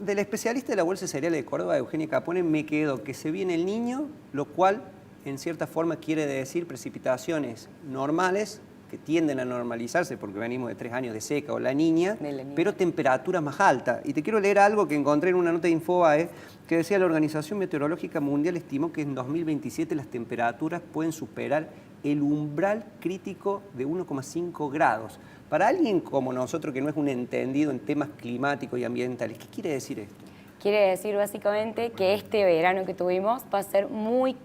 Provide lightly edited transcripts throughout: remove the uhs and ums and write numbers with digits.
Del especialista de la Bolsa de Cereales de Córdoba, Eugenia Capone, me quedó que se viene el Niño, lo cual en cierta forma quiere decir precipitaciones normales que tienden a normalizarse porque venimos de 3 años de seca o la Niña, pero temperaturas más altas. Y te quiero leer algo que encontré en una nota de Infobae que decía: la Organización Meteorológica Mundial estimó que en 2027 las temperaturas pueden superar el umbral crítico de 1,5 grados. Para alguien como nosotros, que no es un entendido en temas climáticos y ambientales, ¿qué quiere decir esto? Quiere decir básicamente que este verano que tuvimos va a ser muy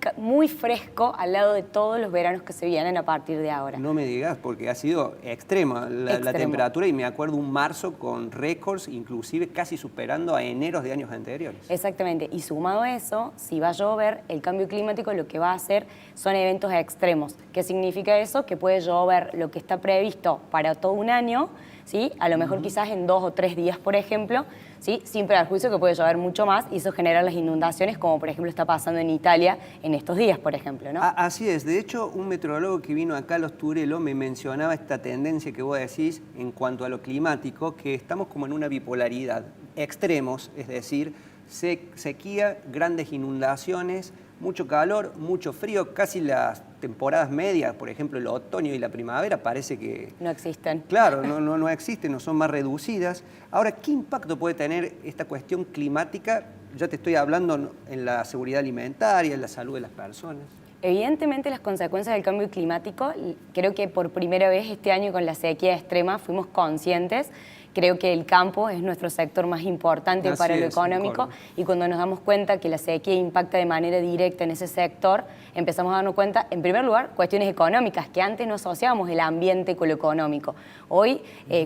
fresco al lado de todos los veranos que se vienen a partir de ahora. No me digas, porque ha sido extrema la temperatura, y me acuerdo un marzo con récords, inclusive casi superando a eneros de años anteriores. Exactamente, y sumado a eso, si va a llover, el cambio climático lo que va a hacer son eventos extremos. ¿Qué significa eso? Que puede llover lo que está previsto para todo un año, ¿sí? A lo mejor quizás en 2 o 3 días, por ejemplo, ¿sí? Sin perjuicio que puede llover mucho más y eso genera las inundaciones, como por ejemplo está pasando en Italia en estos días, por ejemplo, ¿no? Así es. De hecho, un meteorólogo que vino acá, Los Turelo, me mencionaba esta tendencia que vos decís en cuanto a lo climático, que estamos como en una bipolaridad. Extremos, es decir, sequía, grandes inundaciones, mucho calor, mucho frío, casi las temporadas medias, por ejemplo el otoño y la primavera, parece que... No existen. Claro, no existen, no son más reducidas. Ahora, ¿qué impacto puede tener esta cuestión climática? Ya te estoy hablando en la seguridad alimentaria, en la salud de las personas. Evidentemente las consecuencias del cambio climático, creo que por primera vez este año con la sequía extrema fuimos conscientes. Creo que el campo es nuestro sector más importante para lo económico y cuando nos damos cuenta que la sequía impacta de manera directa en ese sector, empezamos a darnos cuenta, en primer lugar, cuestiones económicas, que antes no asociábamos el ambiente con lo económico. Hoy,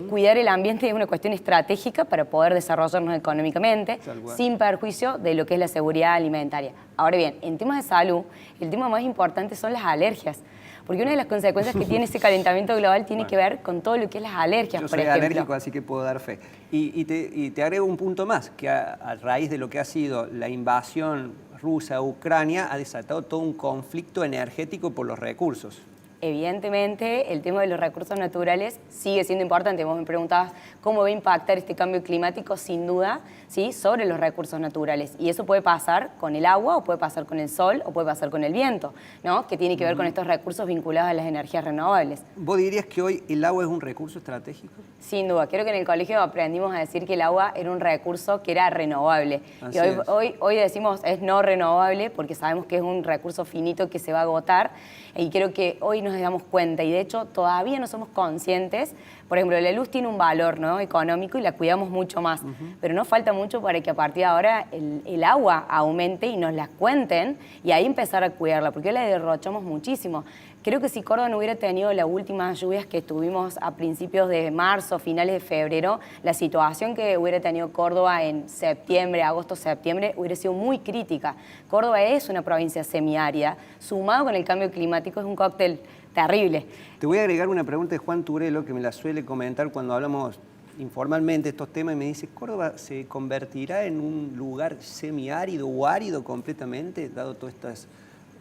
cuidar el ambiente es una cuestión estratégica para poder desarrollarnos económicamente, sin perjuicio de lo que es la seguridad alimentaria. Ahora bien, en temas de salud, el tema más importante son las alergias. Porque una de las consecuencias que tiene ese calentamiento global tiene que ver con todo lo que es las alergias, por ejemplo. Yo soy alérgico, así que puedo dar fe. Y te agrego un punto más, que a raíz de lo que ha sido la invasión rusa a Ucrania, ha desatado todo un conflicto energético por los recursos. Evidentemente, el tema de los recursos naturales sigue siendo importante. Vos me preguntabas cómo va a impactar este cambio climático, sin duda, ¿sí? Sobre los recursos naturales. Y eso puede pasar con el agua, o puede pasar con el sol, o puede pasar con el viento, ¿no? Que tiene que ver con estos recursos vinculados a las energías renovables. ¿Vos dirías que hoy el agua es un recurso estratégico? Sin duda. Creo que en el colegio aprendimos a decir que el agua era un recurso que era renovable. Y hoy decimos es no renovable porque sabemos que es un recurso finito que se va a agotar. Y creo que hoy nos damos cuenta, y de hecho todavía no somos conscientes. Por ejemplo, la luz tiene un valor, ¿no?, económico y la cuidamos mucho más, pero no falta mucho para que a partir de ahora el agua aumente y nos la cuenten y ahí empezar a cuidarla, porque hoy la derrochamos muchísimo. Creo que si Córdoba no hubiera tenido las últimas lluvias que tuvimos a principios de marzo, finales de febrero, la situación que hubiera tenido Córdoba en septiembre, agosto, septiembre, hubiera sido muy crítica. Córdoba es una provincia semiárida, sumado con el cambio climático es un cóctel terrible. Te voy a agregar una pregunta de Juan Turelo, que me la suele comentar cuando hablamos informalmente de estos temas, y me dice: ¿Córdoba se convertirá en un lugar semiárido o árido completamente, dado todas estas,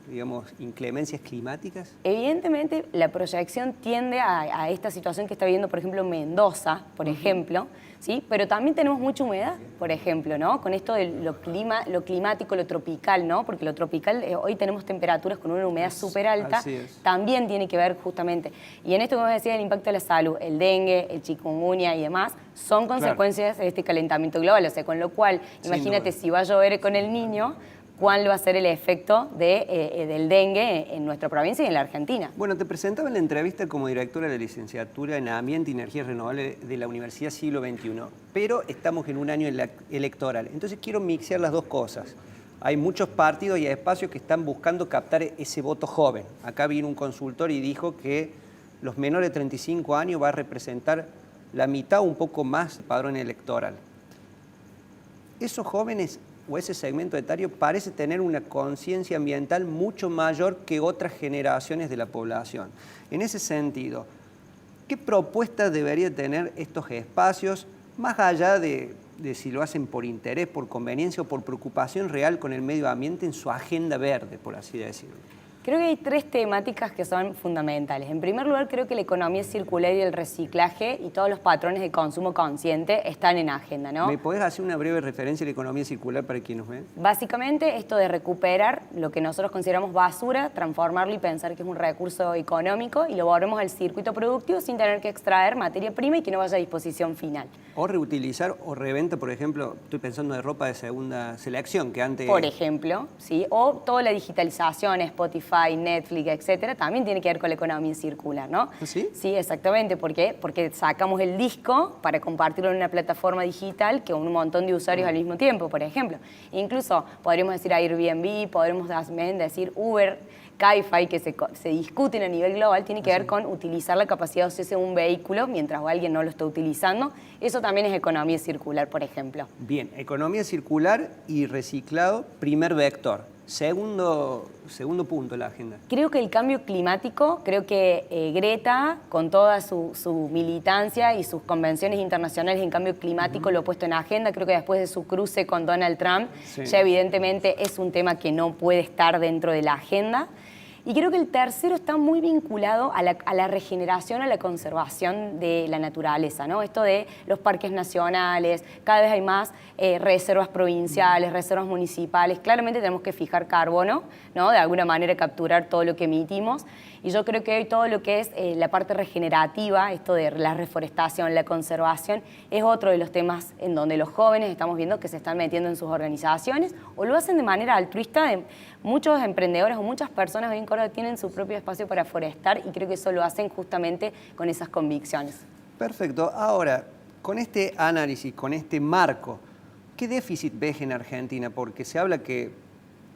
digamos, inclemencias climáticas? Evidentemente, la proyección tiende a esta situación que está viviendo, por ejemplo, Mendoza, por ejemplo, ¿sí? Pero también tenemos mucha humedad, por ejemplo, ¿no? Con esto de lo climático, lo tropical, ¿no? Porque lo tropical, hoy tenemos temperaturas con una humedad súper alta, también tiene que ver justamente. Y en esto, como decía, el impacto de la salud, el dengue, el chikungunya y demás, son consecuencias de este calentamiento global. O sea, con lo cual, imagínate si va a llover con el Niño, cuál va a ser el efecto del dengue en nuestra provincia y en la Argentina. Bueno, te presentaba en la entrevista como directora de la licenciatura en Ambiente y Energías Renovables de la Universidad Siglo XXI, pero estamos en un año electoral, entonces quiero mixear las dos cosas. Hay muchos partidos y espacios que están buscando captar ese voto joven. Acá vino un consultor y dijo que los menores de 35 años va a representar la mitad o un poco más del padrón electoral. Esos jóvenes o ese segmento etario parece tener una conciencia ambiental mucho mayor que otras generaciones de la población. En ese sentido, ¿qué propuestas deberían tener estos espacios, más allá de si lo hacen por interés, por conveniencia o por preocupación real con el medio ambiente en su agenda verde, por así decirlo? Creo que hay tres temáticas que son fundamentales. En primer lugar, creo que la economía circular y el reciclaje y todos los patrones de consumo consciente están en agenda, ¿no? ¿Me podés hacer una breve referencia a la economía circular para quien nos ve? Básicamente, esto de recuperar lo que nosotros consideramos basura, transformarlo y pensar que es un recurso económico y lo volvemos al circuito productivo sin tener que extraer materia prima y que no vaya a disposición final. O reutilizar o reventa, por ejemplo, estoy pensando de ropa de segunda selección, que antes... Por ejemplo, ¿sí? O toda la digitalización, Spotify, Netflix, etcétera, también tiene que ver con la economía circular, ¿no? ¿Sí? Sí, exactamente. ¿Por qué? Porque sacamos el disco para compartirlo en una plataforma digital que un montón de usuarios al mismo tiempo, por ejemplo. Incluso podríamos decir Airbnb, podríamos también decir Uber, Cabify, que se discuten a nivel global, tiene que ver con utilizar la capacidad ociosa de un vehículo mientras alguien no lo está utilizando. Eso también es economía circular, por ejemplo. Bien, economía circular y reciclado, primer vector. Segundo punto de la agenda. Creo que el cambio climático, creo que Greta, con toda su militancia y sus convenciones internacionales en cambio climático, lo ha puesto en agenda. Creo que después de su cruce con Donald Trump, ya evidentemente es un tema que no puede estar dentro de la agenda. Y creo que el tercero está muy vinculado a la regeneración, a la conservación de la naturaleza, ¿no? Esto de los parques nacionales, cada vez hay más reservas provinciales, reservas municipales. Claramente tenemos que fijar carbono, ¿no? De alguna manera capturar todo lo que emitimos. Y yo creo que hoy todo lo que es la parte regenerativa, esto de la reforestación, la conservación, es otro de los temas en donde los jóvenes estamos viendo que se están metiendo en sus organizaciones o lo hacen de manera altruista. Muchos emprendedores o muchas personas hoy en Córdoba tienen su propio espacio para forestar y creo que eso lo hacen justamente con esas convicciones. Perfecto. Ahora, con este análisis, con este marco, ¿qué déficit ves en Argentina? Porque se habla que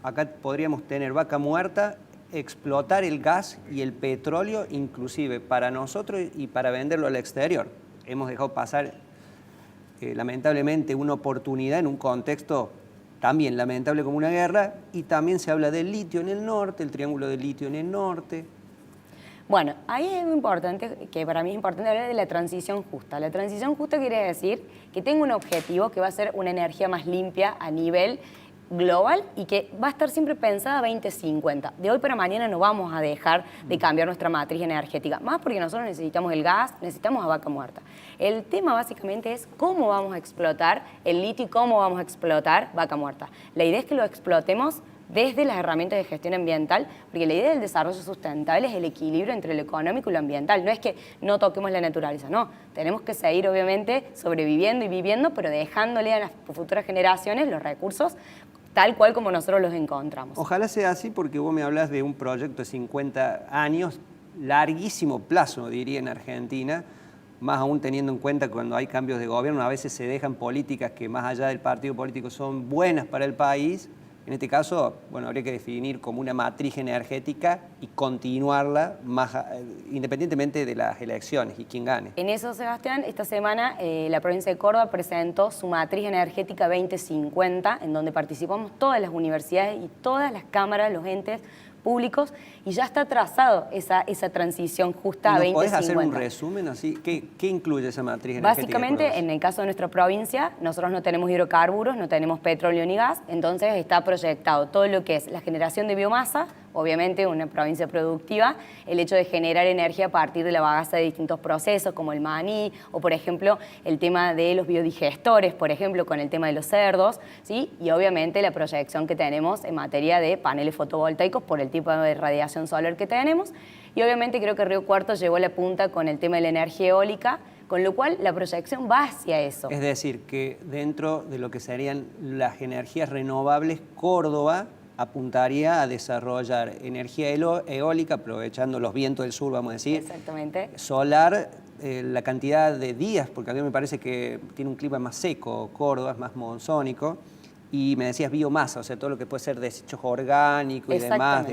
acá podríamos tener vaca muerta, explotar el gas y el petróleo inclusive para nosotros y para venderlo al exterior. Hemos dejado pasar lamentablemente una oportunidad en un contexto también lamentable como una guerra, y también se habla del litio en el norte, el triángulo del litio en el norte. Bueno, ahí es muy importante, que para mí es importante hablar de la transición justa. La transición justa quiere decir que tengo un objetivo que va a ser una energía más limpia a nivel global y que va a estar siempre pensada 2050. De hoy para mañana no vamos a dejar de cambiar nuestra matriz energética, más porque nosotros necesitamos el gas, necesitamos a vaca muerta. El tema básicamente es cómo vamos a explotar el litio y cómo vamos a explotar vaca muerta. La idea es que lo explotemos desde las herramientas de gestión ambiental, porque la idea del desarrollo sustentable es el equilibrio entre lo económico y lo ambiental. No es que no toquemos la naturaleza, no. Tenemos que seguir, obviamente, sobreviviendo y viviendo, pero dejándole a las futuras generaciones los recursos tal cual como nosotros los encontramos. Ojalá sea así, porque vos me hablas de un proyecto de 50 años, larguísimo plazo, diría, en Argentina, más aún teniendo en cuenta que cuando hay cambios de gobierno a veces se dejan políticas que más allá del partido político son buenas para el país. En este caso, bueno, habría que definir como una matriz energética y continuarla más, independientemente de las elecciones y quién gane. En eso, Sebastián, esta semana la provincia de Córdoba presentó su matriz energética 2050, en donde participamos todas las universidades y todas las cámaras, los entes públicos, y ya está trazado esa transición justa a 2050. ¿Puedes hacer un resumen así? ¿Qué incluye esa matriz energética? Básicamente, en el caso de nuestra provincia, nosotros no tenemos hidrocarburos, no tenemos petróleo ni gas, entonces está proyectado todo lo que es la generación de biomasa, obviamente una provincia productiva, el hecho de generar energía a partir de la bagaza de distintos procesos, como el maní, o por ejemplo, el tema de los biodigestores, por ejemplo, con el tema de los cerdos, ¿sí? Y obviamente la proyección que tenemos en materia de paneles fotovoltaicos por el tipo de radiación solar que tenemos, y obviamente creo que Río Cuarto llegó a la punta con el tema de la energía eólica, con lo cual la proyección va hacia eso. Es decir, que dentro de lo que serían las energías renovables, Córdoba apuntaría a desarrollar energía eólica, aprovechando los vientos del sur, vamos a decir. Exactamente. Solar, la cantidad de días, porque a mí me parece que tiene un clima más seco, Córdoba es más monzónico, y me decías biomasa, o sea, todo lo que puede ser desechos orgánicos y demás,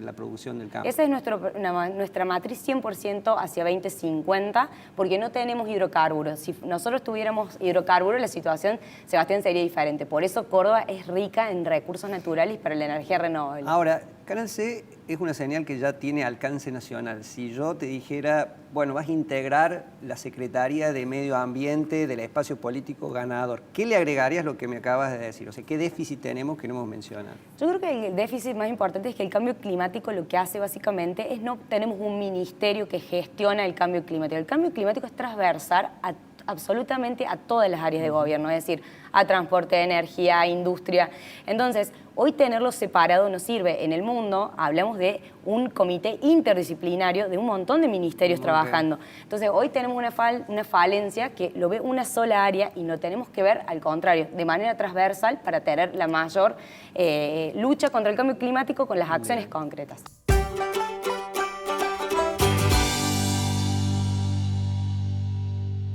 la producción del campo. Esa es nuestra matriz 100% hacia 2050, porque no tenemos hidrocarburos. Si nosotros tuviéramos hidrocarburos, la situación, Sebastián, sería diferente. Por eso Córdoba es rica en recursos naturales para la energía renovable. Ahora, Canal C es una señal que ya tiene alcance nacional. Si yo te dijera, bueno, vas a integrar la Secretaría de Medio Ambiente del espacio político ganador, ¿qué le agregarías a lo que me acabas de decir? O sea, ¿qué déficit tenemos que no hemos mencionado? Yo creo que el déficit más importante es que el cambio climático lo que hace básicamente es no tenemos un ministerio que gestiona el cambio climático. El cambio climático es transversal absolutamente a todas las áreas de gobierno, es decir, a transporte de energía, a industria. Entonces, hoy tenerlo separado no sirve. En el mundo hablamos de un comité interdisciplinario de un montón de ministerios trabajando. Entonces, hoy tenemos una falencia que lo ve una sola área y lo tenemos que ver al contrario, de manera transversal para tener la mayor lucha contra el cambio climático con las acciones concretas.